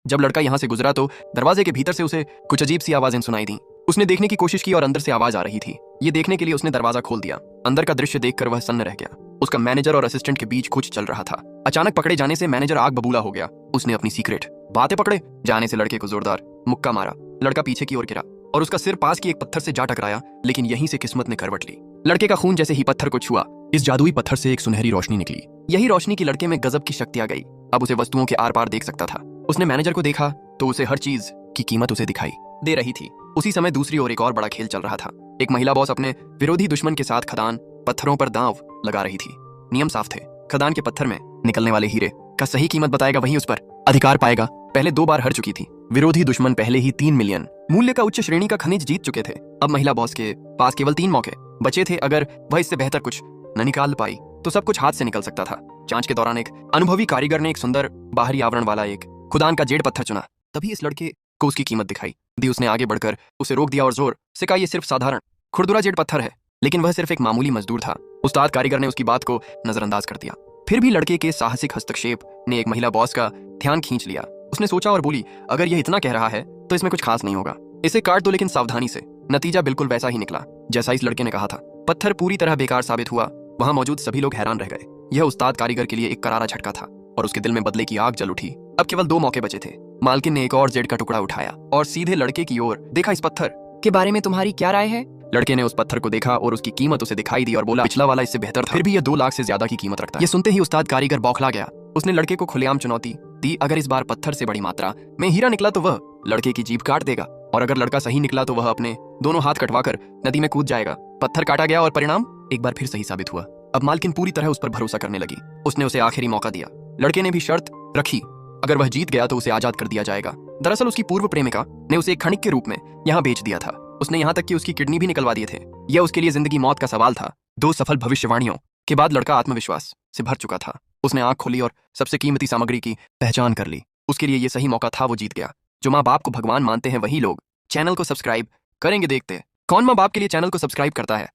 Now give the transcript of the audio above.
जब लड़का यहाँ से गुजरा तो दरवाजे के भीतर से उसे कुछ अजीब सी आवाजें सुनाई दी। उसने देखने की कोशिश की और अंदर से आवाज आ रही थी। ये देखने के लिए उसने दरवाजा खोल दिया। अंदर का दृश्य देखकर वह सन्न रह गया। उसका मैनेजर और असिस्टेंट के बीच कुछ चल रहा था। अचानक पकड़े जाने से मैनेजर आग बबूला हो गया। उसने अपनी सीक्रेट बातें पकड़े जाने से लड़के को जोरदार मुक्का मारा। लड़का पीछे की ओर गिरा और उसका सिर पास की एक पत्थर से जा टकराया, लेकिन यहीं से किस्मत ने करवट ली। लड़के का खून जैसे ही पत्थर को छुआ, इस जादुई पत्थर से एक सुनहरी रोशनी निकली। यही रोशनी की लड़के में गजब की शक्ति आ गई। अब उसे वस्तुओं के आर पार देख सकता था। उसने मैनेजर को देखा तो उसे हर चीज की कीमत उसे दिखाई दे रही थी। उसी समय दूसरी ओर एक और बड़ा खेल चल रहा था। एक महिला बॉस अपने विरोधी दुश्मन के साथ खदान पत्थरों पर दांव लगा रही थी। नियम साफ थे, खदान के पत्थर में निकलने वाले हीरे का सही कीमत बताएगा वही उस पर अधिकार पाएगा। पहले 2 बार हार चुकी थी। विरोधी दुश्मन पहले ही 3 मिलियन मूल्य का उच्च श्रेणी का खनिज जीत चुके थे। अब महिला बॉस के पास केवल 3 मौके बचे थे। अगर वह इससे बेहतर कुछ न निकाल पाई तो सब कुछ हाथ से निकल सकता था। जांच के दौरान एक अनुभवी कारीगर ने एक सुंदर बाहरी आवरण वाला एक खुदान का जेड पत्थर चुना। तभी इस लड़के को उसकी कीमत दिखाई दी। उसने आगे बढ़कर उसे रोक दिया और जोर से कहा, यह सिर्फ साधारण खुरदुरा जेड पत्थर है। लेकिन वह सिर्फ एक मामूली मजदूर था। उस्ताद कारीगर ने उसकी बात को नजरअंदाज कर दिया। फिर भी लड़के के साहसिक हस्तक्षेप ने एक महिला बॉस का ध्यान खींच लिया। उसने सोचा और बोली, अगर यह इतना कह रहा है तो इसमें कुछ खास नहीं होगा। इसे काट दो, लेकिन सावधानी से। नतीजा बिल्कुल वैसा ही निकला जैसा इस लड़के ने कहा था। पत्थर पूरी तरह बेकार साबित हुआ। वहां मौजूद सभी लोग हैरान रह गए। यह उस्ताद कारीगर के लिए एक करारा झटका था और उसके दिल में बदले की आग जल उठी। अब केवल 2 मौके बचे थे। मालकिन ने एक और जेड का टुकड़ा उठाया और सीधे लड़के की ओर देखा। इस पत्थर के बारे में तुम्हारी क्या राय है? लड़के ने उस पत्थर को देखा और उसकी कीमत उसे दिखाई दी और बोला, पिछला वाला इससे बेहतर था, फिर भी यह 2 लाख से ज्यादा की कीमत रखता है। ये सुनते ही उस्ताद कारीगर बौखला गया। उसने लड़के को खुलेआम चुनौती दी, अगर इस बार पत्थर से बड़ी मात्रा में हीरा निकला तो वह लड़के की जीभ काट देगा, और अगर लड़का सही निकला तो वह अपने दोनों हाथ कटवाकर नदी में कूद जाएगा। पत्थर काटा गया और परिणाम एक बार फिर सही साबित हुआ। अब मालकिन पूरी तरह उस पर भरोसा करने लगी। उसने उसे आखिरी मौका दिया। लड़के ने भी शर्त रखी, अगर वह जीत गया तो उसे आजाद कर दिया जाएगा। दरअसल उसकी पूर्व प्रेमिका ने उसे एक खनिक के रूप में यहाँ बेच दिया था। उसने यहाँ तक कि उसकी किडनी भी निकलवा दिए थे। यह उसके लिए जिंदगी मौत का सवाल था। 2 सफल भविष्यवाणियों के बाद लड़का आत्मविश्वास से भर चुका था। उसने आंख खोली और सबसे कीमती सामग्री की पहचान कर ली। उसके लिए यह सही मौका था, वो जीत गया। जो माँ बाप को भगवान मानते हैं वही लोग चैनल को सब्सक्राइब करेंगे। देखते कौन माँ बाप के लिए चैनल को सब्सक्राइब करता है।